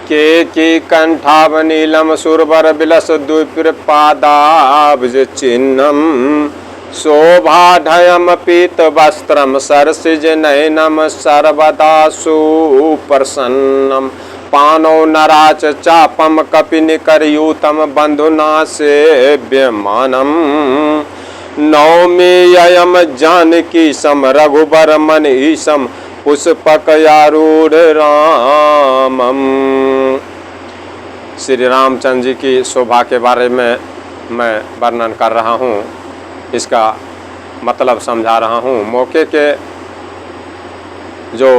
केकी कंठावनीलम सुरवर बिलस द्विप्रपादाब्ज चिन्हम शोभाढयम पीत वस्त्रम सरसिज नयनम सर्वदा सुप्रसन्नम पानो नराच चापम कपिनिकरयूतम बंधुना सेव्यमानम नौमी ययम जानकी सम रघुबर मनीषम पुष्पकयारूढ़ रामम। श्री रामचंद्र जी की शोभा के बारे में मैं वर्णन कर रहा हूँ, इसका मतलब समझा रहा हूँ। मौके के जो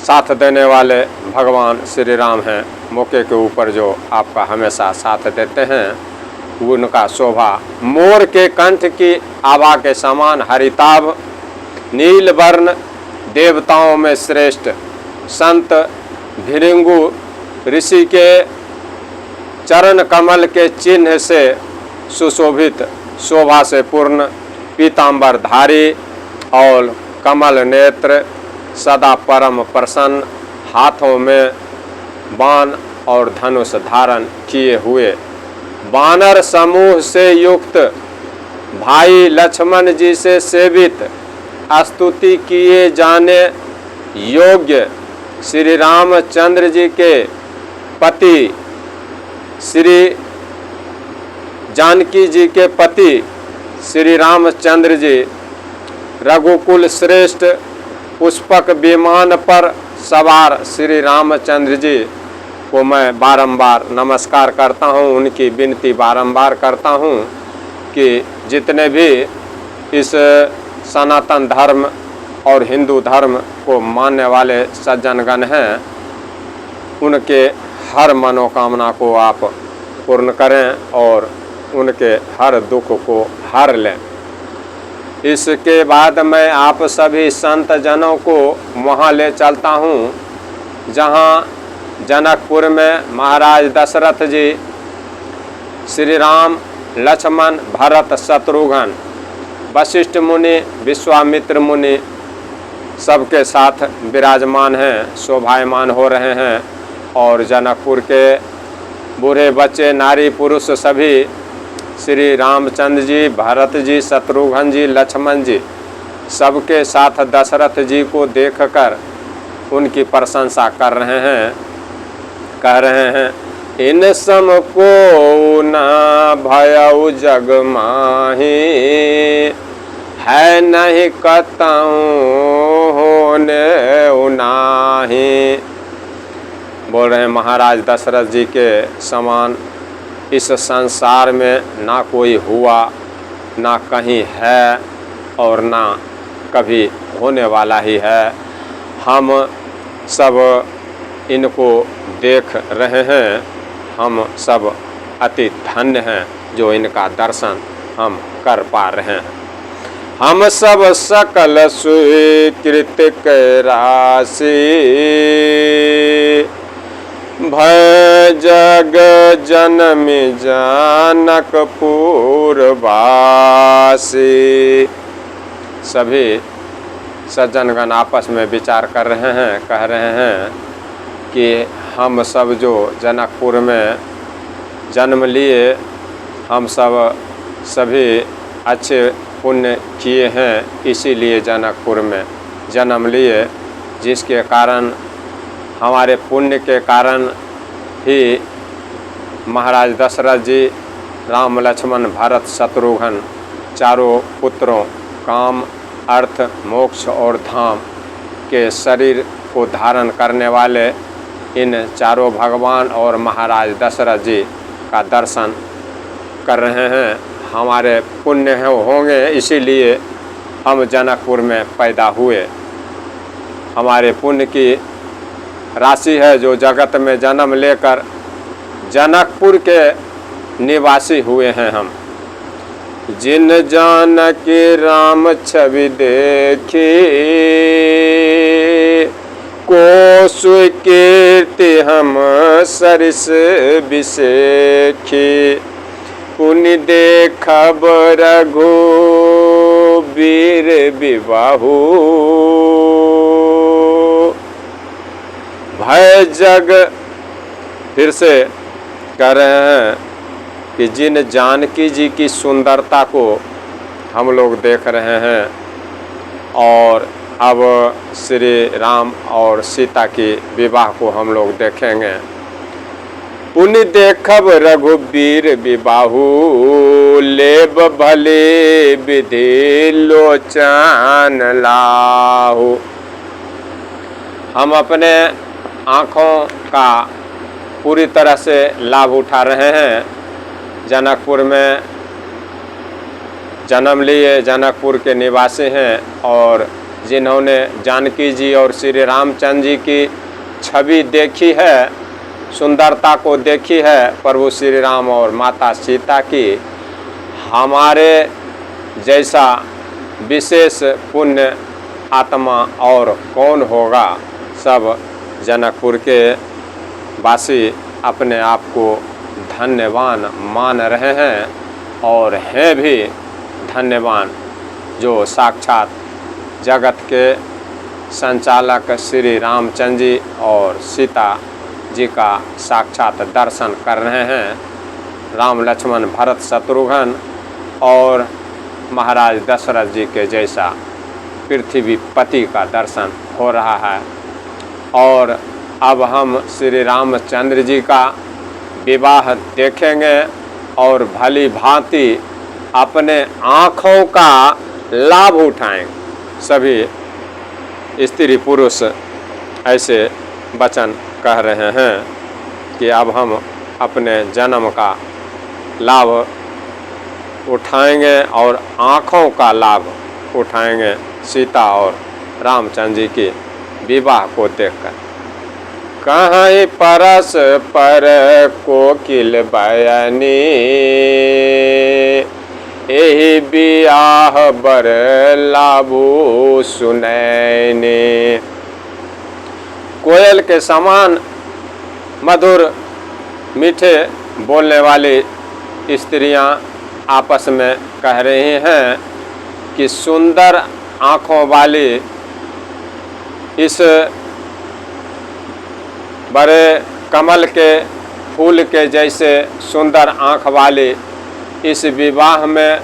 साथ देने वाले भगवान श्री राम हैं, मौके के ऊपर जो आपका हमेशा साथ देते हैं, उनका शोभा मोर के कंठ की आभा के समान हरिताभ नील वर्ण देवताओं में श्रेष्ठ संत भिरिंगु ऋषि के चरण कमल के चिन्ह से सुशोभित शोभा से पूर्ण पीतांबर धारी और कमल नेत्र सदा परम प्रसन्न हाथों में बाण और धनुष धारण किए हुए वानर समूह से युक्त भाई लक्ष्मण जी से सेवित स्तुति किए जाने योग्य श्री रामचंद्र जी के पति श्री जानकी जी के पति श्री रामचंद्र जी रघुकुल श्रेष्ठ पुष्पक विमान पर सवार श्री रामचंद्र जी को मैं बारंबार नमस्कार करता हूँ, उनकी विनती बारंबार करता हूँ कि जितने भी इस सनातन धर्म और हिंदू धर्म को मानने वाले सज्जनगण हैं, उनके हर मनोकामना को आप पूर्ण करें और उनके हर दुख को हर लें। इसके बाद मैं आप सभी संत जनों को वहाँ ले चलता हूँ जहाँ जनकपुर में महाराज दशरथ जी श्री राम लक्ष्मण भरत शत्रुघ्न वशिष्ठ मुनि विश्वामित्र मुनि सबके साथ विराजमान हैं, शोभायमान हो रहे हैं। और जनकपुर के बूढ़े बच्चे नारी पुरुष सभी श्री रामचंद्र जी भरत जी शत्रुघ्न जी लक्ष्मण जी सबके साथ दशरथ जी को देखकर उनकी प्रशंसा कर रहे हैं, कह रहे हैं इन सम को न भयउ जग माही है नहीं कतऊ होने उनाही। बोल रहे हैं महाराज दशरथ जी के समान इस संसार में ना कोई हुआ, ना कहीं है और ना कभी होने वाला ही है। हम सब इनको देख रहे हैं, हम सब अति धन्य हैं जो इनका दर्शन हम कर पा रहे हैं। हम सब सकल स्वीकृत के राशि भय जग जनम जनकपुरवासी। सभी सज्जनगण आपस में विचार कर रहे हैं, कह रहे हैं कि हम सब जो जनकपुर में जन्म लिए, हम सब सभी अच्छे पुण्य किए हैं, इसीलिए जनकपुर में जन्म लिए, जिसके कारण हमारे पुण्य के कारण ही महाराज दशरथ जी राम लक्ष्मण भरत शत्रुघ्न चारों पुत्रों काम अर्थ मोक्ष और धाम के शरीर को धारण करने वाले इन चारों भगवान और महाराज दशरथ जी का दर्शन कर रहे हैं। हमारे पुण्य होंगे, इसीलिए हम जनकपुर में पैदा हुए। हमारे पुण्य की राशि है जो जगत में जन्म लेकर जनकपुर के निवासी हुए हैं हम। जिन जानकी राम छवि देखी को स्वीकृति हम सरिस विषेखी पुनि देखब रघुबीर विबाहु भय जग, फिर से कह रहे हैं कि जिन जानकी जी की सुंदरता को हम लोग देख रहे हैं और अब श्री राम और सीता के विवाह को हम लोग देखेंगे। पुनि देखब रघुबीर विबाहु, लेब भले विधि लोचन लाहु। हम अपने आँखों का पूरी तरह से लाभ उठा रहे हैं। जनकपुर में जन्म लिए, जनकपुर के निवासी हैं और जिन्होंने जानकी जी और श्री रामचंद्र जी की छवि देखी है, सुंदरता को देखी है प्रभु श्री राम और माता सीता की, हमारे जैसा विशेष पुण्य आत्मा और कौन होगा। सब जनकपुर के वासी अपने आप को धन्यवान मान रहे हैं और हैं भी धन्यवान, जो साक्षात जगत के संचालक श्री रामचंद्र जी और सीता जी का साक्षात दर्शन कर रहे हैं। राम लक्ष्मण भरत शत्रुघ्न और महाराज दशरथ जी के जैसा पृथ्वी पति का दर्शन हो रहा है। और अब हम श्री रामचंद्र जी का विवाह देखेंगे और भली भांति अपने आँखों का लाभ उठाएंगे। सभी स्त्री पुरुष ऐसे वचन कह रहे हैं कि अब हम अपने जन्म का लाभ उठाएंगे और आँखों का लाभ उठाएंगे सीता और रामचंद्र जी के विवाह को देखकर। कहीं परस पर कोकिल बयनी, एहि बियाह बर लाभु सुनैने। कोयल के समान मधुर मीठे बोलने वाली स्त्रियां आपस में कह रही हैं कि सुंदर आँखों वाली इस बड़े कमल के फूल के जैसे सुंदर आँख वाली इस विवाह में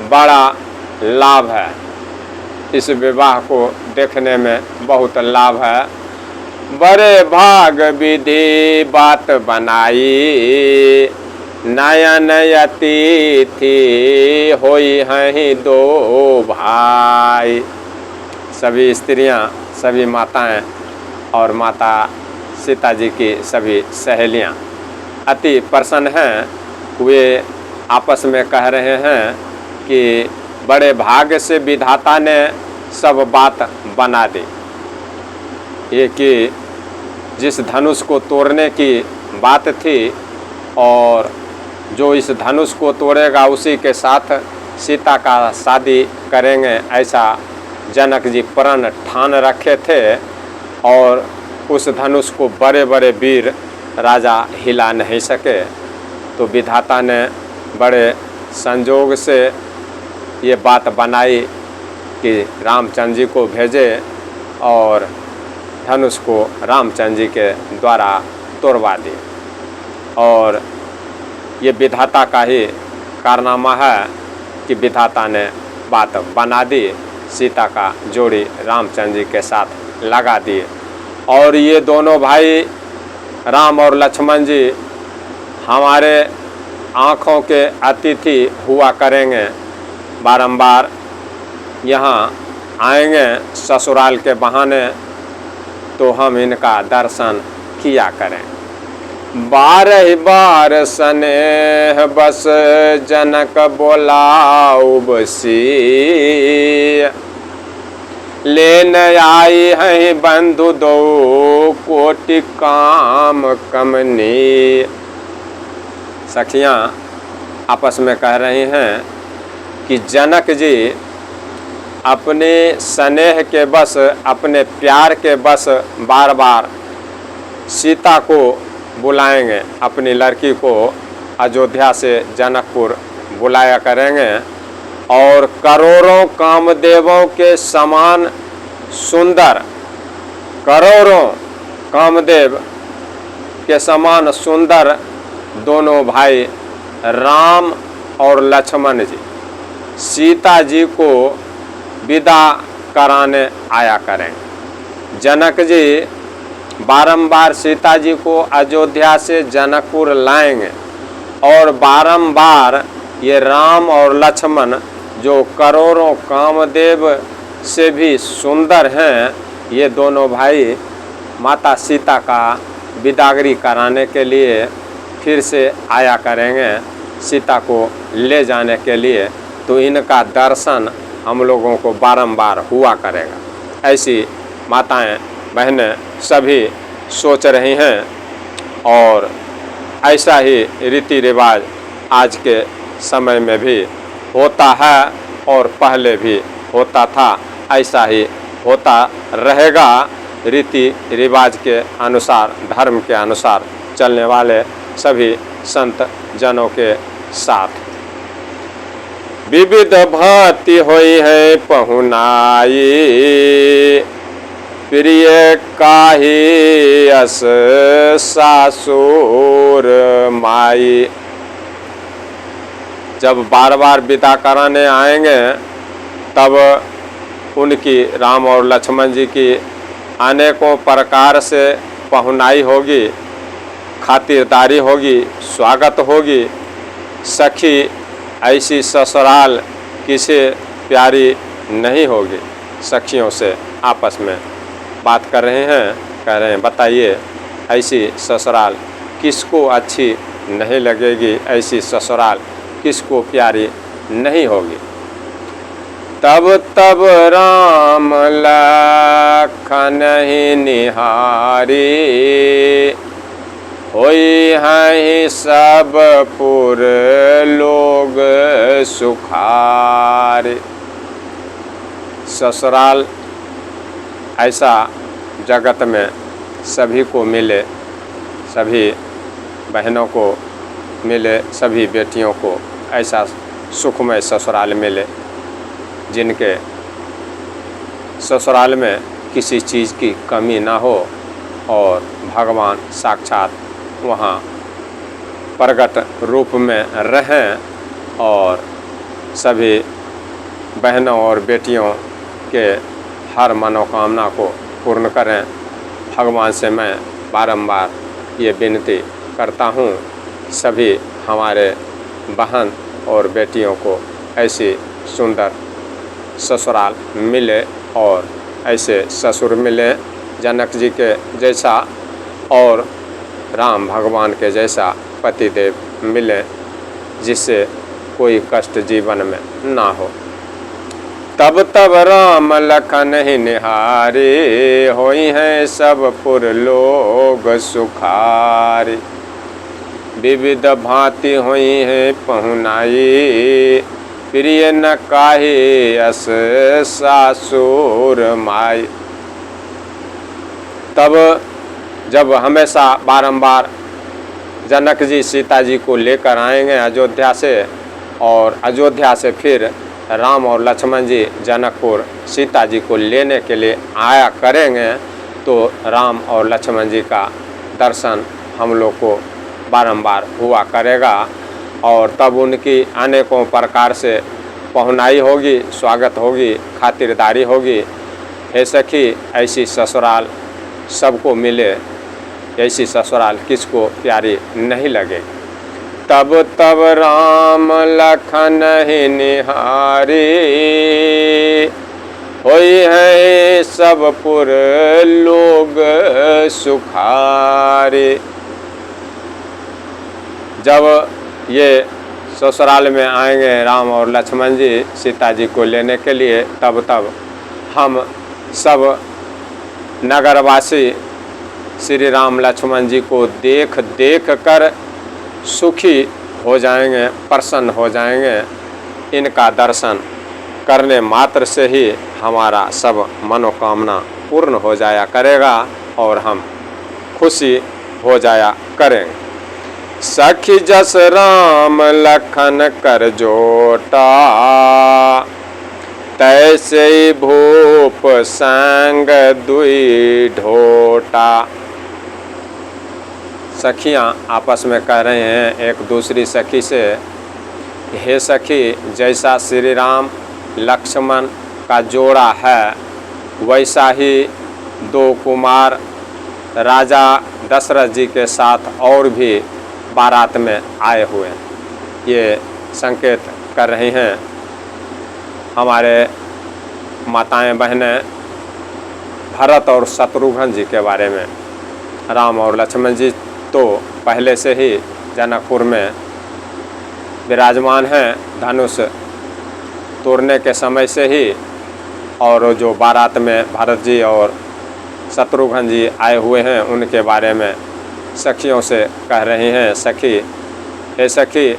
बड़ा लाभ है। इस विवाह को देखने में बहुत लाभ है। बड़े भाग विधि बात बनाई, नयन अतिथि होई हैं दो भाई। सभी स्त्रियां, सभी माताएं और माता सीता जी की सभी सहेलियां अति प्रसन्न हैं। वे आपस में कह रहे हैं कि बड़े भाग्य से विधाता ने सब बात बना दी। ये कि जिस धनुष को तोड़ने की बात थी और जो इस धनुष को तोड़ेगा उसी के साथ सीता का शादी करेंगे, ऐसा जनक जी प्रण ठान रखे थे। और उस धनुष को बड़े बड़े वीर राजा हिला नहीं सके, तो विधाता ने बड़े संजोग से ये बात बनाई कि रामचंद्र जी को भेजे और धनुष को रामचंद्र जी के द्वारा तोड़वा दी। और ये विधाता का ही कारनामा है कि विधाता ने बात बना दी, सीता का जोड़ी रामचंद्र जी के साथ लगा दी। और ये दोनों भाई राम और लक्ष्मण जी हमारे आँखों के अतिथि हुआ करेंगे, बारंबार यहाँ आएंगे ससुराल के बहाने, तो हम इनका दर्शन किया करें। 12 बार स्नेह बस जनक बोलाऊ बसी, लेन आई हैं बंधु दो कोटि काम कमनी। सखियाँ आपस में कह रही हैं कि जनक जी अपने स्नेह के बस, अपने प्यार के बस बार बार सीता को बुलाएंगे, अपनी लड़की को अयोध्या से जनकपुर बुलाया करेंगे। और करोड़ों कामदेवों के समान सुंदर, करोड़ों कामदेव के समान सुंदर दोनों भाई राम और लक्ष्मण जी सीता जी को विदा कराने आया करें। जनक जी बारंबार सीता जी को अयोध्या से जनकपुर लाएंगे और बारंबार ये राम और लक्ष्मण जो करोड़ों कामदेव से भी सुंदर हैं, ये दोनों भाई माता सीता का विदागरी कराने के लिए फिर से आया करेंगे, सीता को ले जाने के लिए। तो इनका दर्शन हम लोगों को बारंबार हुआ करेगा। ऐसी माताएं बहनें सभी सोच रही हैं और ऐसा ही रीति रिवाज आज के समय में भी होता है और पहले भी होता था, ऐसा ही होता रहेगा। रीति रिवाज के अनुसार, धर्म के अनुसार चलने वाले सभी संत जनों के साथ। विविध भांति होई है पहुनाई, प्रिय काहे अस सासुर माई। जब बार बार विदा कराने आएंगे तब उनकी राम और लक्ष्मण जी की अनेकों प्रकार से पहुनाई होगी, खातिरदारी होगी, स्वागत होगी। सखी ऐसी ससुराल किसी प्यारी नहीं होगी। सखियों से आपस में बात कर रहे हैं, कह रहे हैं बताइए ऐसी ससुराल किसको अच्छी नहीं लगेगी, ऐसी ससुराल किसको प्यारी नहीं होगी। तब तब राम लखन ही निहारी, होई हैं सब पुर लोग सुखारे। ससुराल ऐसा जगत में सभी को मिले, सभी बहनों को मिले, सभी बेटियों को ऐसा सुखमय ससुराल मिले जिनके ससुराल में किसी चीज़ की कमी ना हो और भगवान साक्षात वहाँ प्रगट रूप में रहें और सभी बहनों और बेटियों के हर मनोकामना को पूर्ण करें। भगवान से मैं बारंबार ये विनती करता हूँ, सभी हमारे बहन और बेटियों को ऐसी सुंदर ससुराल मिले और ऐसे ससुर मिले जनक जी के जैसा और राम भगवान के जैसा पतिदेव मिले, जिससे कोई कष्ट जीवन में ना हो। तब तब राम लखन ही निहारे, होई हैं सब पुर लोग सुखारे। विविध भांति होई हैं पहुनाई, प्रिय न काहे अस सासुर माई। तब जब हमेशा बारंबार जनक जी सीता जी को लेकर आएंगे अयोध्या से और अयोध्या से फिर राम और लक्ष्मण जी जनकपुर सीता जी को लेने के लिए आया करेंगे, तो राम और लक्ष्मण जी का दर्शन हम लोग को बारंबार हुआ करेगा और तब उनकी अनेकों प्रकार से पहुनाई होगी, स्वागत होगी, खातिरदारी होगी। हे सखी ऐसी ससुराल सबको मिले, ऐसी ससुराल किसको प्यारी नहीं लगे। तब तब राम लखन ही निहारे, होई है सब पुर लोग सुखारे। जब ये ससुराल में आएंगे राम और लक्ष्मण जी सीता जी को लेने के लिए, तब हम सब नगरवासी श्री राम लक्ष्मण जी को देख कर सुखी हो जाएंगे, प्रसन्न हो जाएंगे। इनका दर्शन करने मात्र से ही हमारा सब मनोकामना पूर्ण हो जाया करेगा और हम खुशी हो जाया करेंगे। सखी जस राम लखन कर जोटा, तैसे भूप संग दुई ढोटा। सखियां आपस में कह रहे हैं एक दूसरी सखी से, हे सखी, जैसा श्री राम लक्ष्मण का जोड़ा है वैसा ही दो कुमार राजा दशरथ जी के साथ और भी बारात में आए हुए हैं। ये संकेत कर रही हैं हमारे माताएं बहनें भरत और शत्रुघ्न जी के बारे में। राम और लक्ष्मण जी तो पहले से ही जनकपुर में विराजमान हैं धनुष तोड़ने के समय से ही, और जो बारात में भरत जी और शत्रुघ्न जी आए हुए हैं उनके बारे में सखियों से कह रही हैं, सखी, हे सखी,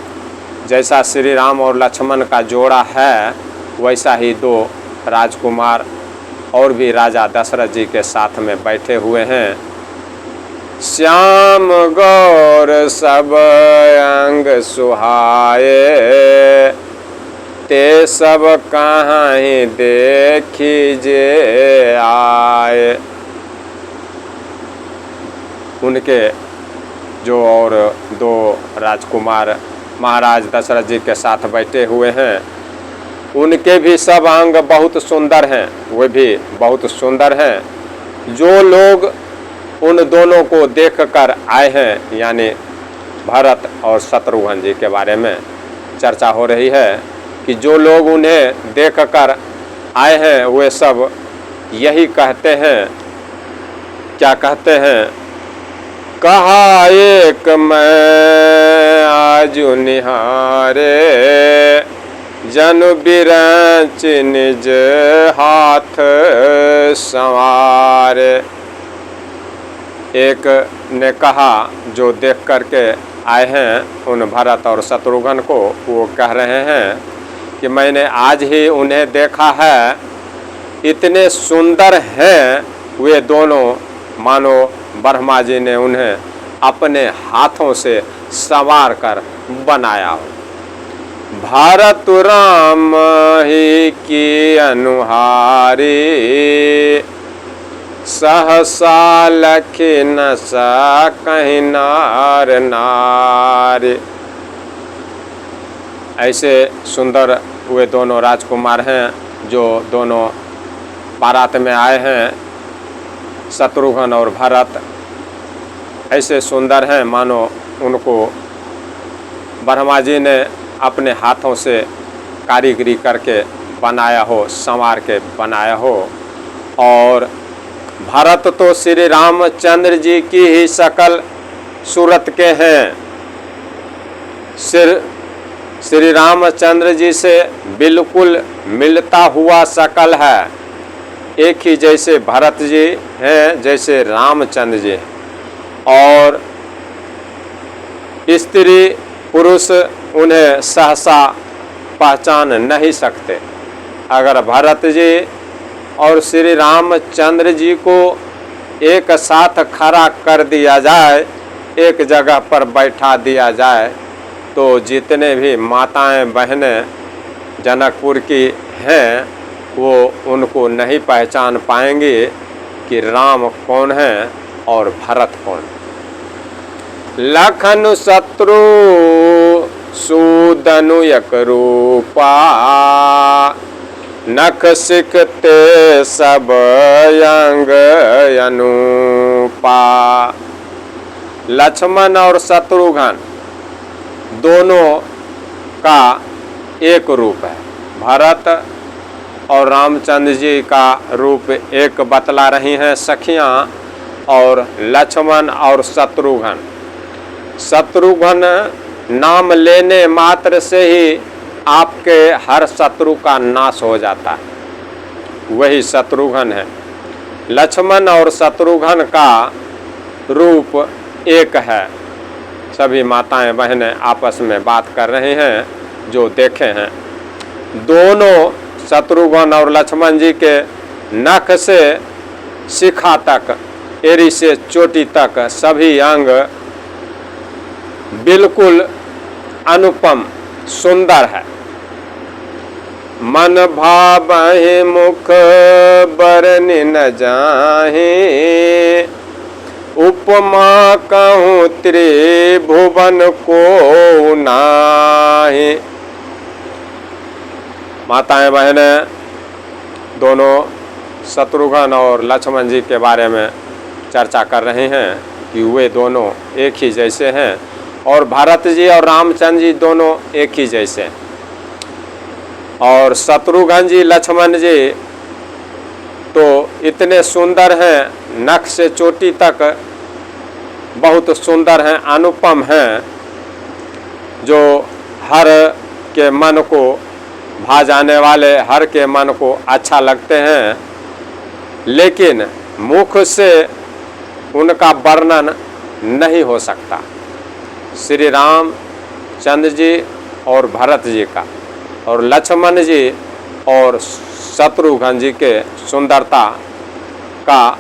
जैसा श्री राम और लक्ष्मण का जोड़ा है वैसा ही दो राजकुमार और भी राजा दशरथ जी के साथ में बैठे हुए हैं। श्याम गौर सब अंग सुहाए, ते सब कहाँ ही देखिजे आए। उनके जो और दो राजकुमार महाराज दशरथ जी के साथ बैठे हुए हैं उनके भी सब अंग बहुत सुंदर हैं, वे भी बहुत सुंदर हैं। जो लोग उन दोनों को देखकर आए हैं, यानी भरत और शत्रुघ्न जी के बारे में चर्चा हो रही है कि जो लोग उन्हें देखकर आए हैं वे सब यही कहते हैं, क्या कहते हैं, कहा एक मैं आजु निहारे, जनु बिरंच निज हाथ संवारे। एक ने कहा, जो देख करके आए हैं उन भरत और शत्रुघ्न को, वो कह रहे हैं कि मैंने आज ही उन्हें देखा है, इतने सुंदर हैं वे दोनों, मानो ब्रह्मा जी ने उन्हें अपने हाथों से संवार कर बनाया हो। भारत राम ही की अनुहारी, सहसा लखी न कहीं नार नारी। ऐसे सुंदर वे दोनों राजकुमार हैं जो दोनों बारात में आए हैं, शत्रुघ्न और भरत। ऐसे सुंदर हैं मानो उनको ब्रह्मा जी ने अपने हाथों से कारीगरी करके बनाया हो, संवार के बनाया हो। और भरत तो श्री रामचंद्र जी की ही शकल सूरत के हैं, श्री रामचंद्र जी से बिल्कुल मिलता हुआ शकल है। एक ही जैसे भरत जी हैं जैसे रामचंद्र जी, और स्त्री पुरुष उन्हें सहसा पहचान नहीं सकते। अगर भरत जी और श्री रामचंद्र जी को एक साथ खड़ा कर दिया जाए, एक जगह पर बैठा दिया जाए, तो जितने भी माताएं बहनें जनकपुर की हैं वो उनको नहीं पहचान पाएंगे कि राम कौन है और भरत कौन। लखन शत्रु सूदनु यक रूपा, नख सिखते सब अंग अनुपा। लक्ष्मण और शत्रुघ्न दोनों का एक रूप है। भरत और रामचंद्र जी का रूप एक बतला रही हैं सखियां, और लक्ष्मण और शत्रुघ्न। शत्रुघ्न नाम लेने मात्र से ही आपके हर शत्रु का नाश हो जाता है, वही शत्रुघ्न है। लक्ष्मण और शत्रुघ्न का रूप एक है। सभी माताएं बहनें आपस में बात कर रहे हैं जो देखे हैं। दोनों शत्रुघ्न और लक्ष्मण जी के नख से शिखा तक, एड़ी से चोटी तक सभी अंग बिल्कुल अनुपम सुंदर है। मन भावहि मुख बरनि न जाहि, उपमा कहूँ त्रिभुवन को नाहि। माताएं बहनें दोनों शत्रुघ्न और लक्ष्मण जी के बारे में चर्चा कर रहे हैं कि वे दोनों एक ही जैसे हैं और भरत जी और रामचंद्र जी दोनों एक ही जैसे हैं। और शत्रुघ्न जी लक्ष्मण जी तो इतने सुंदर हैं, नख से चोटी तक बहुत सुंदर हैं, अनुपम हैं, जो हर के मन को भा जाने वाले, हर के मन को अच्छा लगते हैं। लेकिन मुख से उनका वर्णन नहीं हो सकता। श्री राम चंद्र जी और भरत जी का और लक्ष्मण जी और शत्रुघ्न जी के सुंदरता का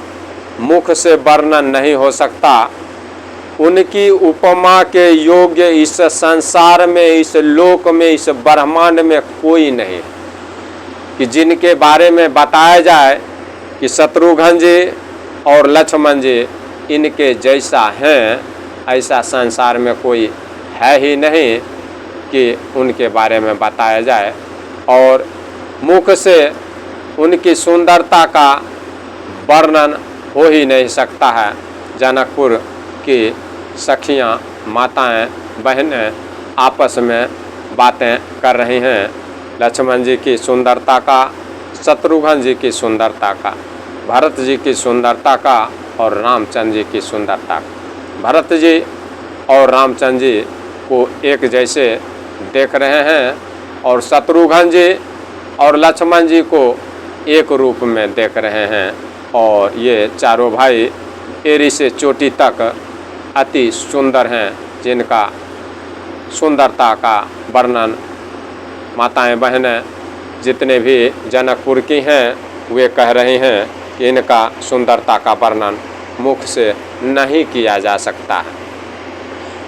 मुख से वर्णन नहीं हो सकता। उनकी उपमा के योग्य इस संसार में, इस लोक में, इस ब्रह्मांड में कोई नहीं कि जिनके बारे में बताया जाए कि शत्रुघ्न जी और लक्ष्मण जी इनके जैसा हैं। ऐसा संसार में कोई है ही नहीं कि उनके बारे में बताया जाए। और मुख से उनकी सुंदरता का वर्णन हो ही नहीं सकता है। जनकपुर की सखियाँ, माताएं, बहनें आपस में बातें कर रही हैं लक्ष्मण जी की सुंदरता का, शत्रुघ्न जी की सुंदरता का, भरत जी की सुंदरता का और रामचंद्र जी की सुंदरता का। भरत जी और रामचंद्र जी को एक जैसे देख रहे हैं और शत्रुघ्न जी और लक्ष्मण जी को एक रूप में देख रहे हैं। और ये चारों भाई एड़ी से चोटी तक अति सुंदर हैं, जिनका सुंदरता का वर्णन माताएं बहनें जितने भी जनकपुर की हैं वे कह रही हैं कि इनका सुंदरता का वर्णन मुख से नहीं किया जा सकता है।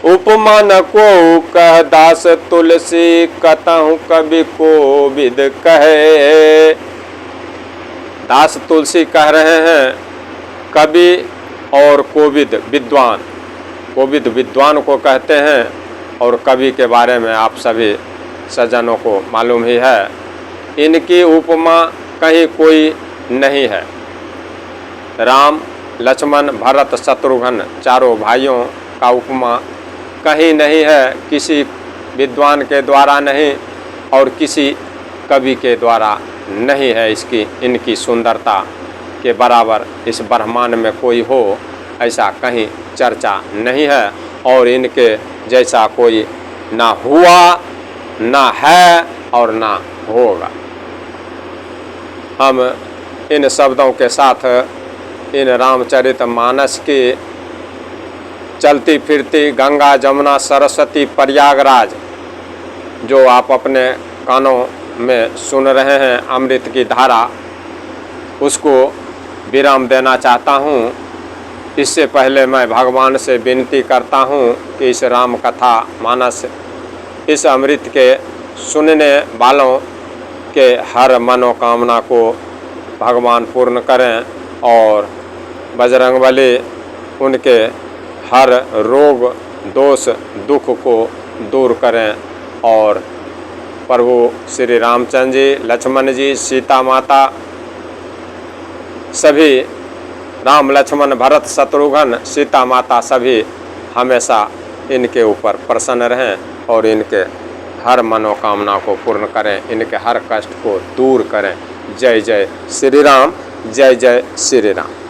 उपमा न को कह दास तुलसी, कतहु कवि को विद कहे। दास तुलसी कह रहे हैं कवि और कोविद विद्वान। कोविद विद्वान को कहते हैं और कवि के बारे में आप सभी सज्जनों को मालूम ही है। इनकी उपमा कहीं कोई नहीं है। राम, लक्ष्मण, भरत, शत्रुघ्न चारों भाइयों का उपमा कहीं नहीं है, किसी विद्वान के द्वारा नहीं और किसी कवि के द्वारा नहीं है। इनकी सुंदरता के बराबर इस ब्रह्मांड में कोई हो ऐसा कहीं चर्चा नहीं है और इनके जैसा कोई ना हुआ, ना है और ना होगा। हम इन शब्दों के साथ इन रामचरितमानस की चलती फिरती गंगा, जमुना, सरस्वती, प्रयागराज जो आप अपने कानों में सुन रहे हैं अमृत की धारा, उसको विराम देना चाहता हूँ। इससे पहले मैं भगवान से विनती करता हूँ कि इस राम कथा मानस, इस अमृत के सुनने वालों के हर मनोकामना को भगवान पूर्ण करें और बजरंगबली उनके हर रोग, दोष, दुख को दूर करें और प्रभु श्री रामचंद्र जी, लक्ष्मण जी, सीता माता, सभी राम, लक्ष्मण, भरत, शत्रुघ्न, सीता माता सभी हमेशा इनके ऊपर प्रसन्न रहें और इनके हर मनोकामना को पूर्ण करें, इनके हर कष्ट को दूर करें। जय जय श्री राम, जय जय श्री राम।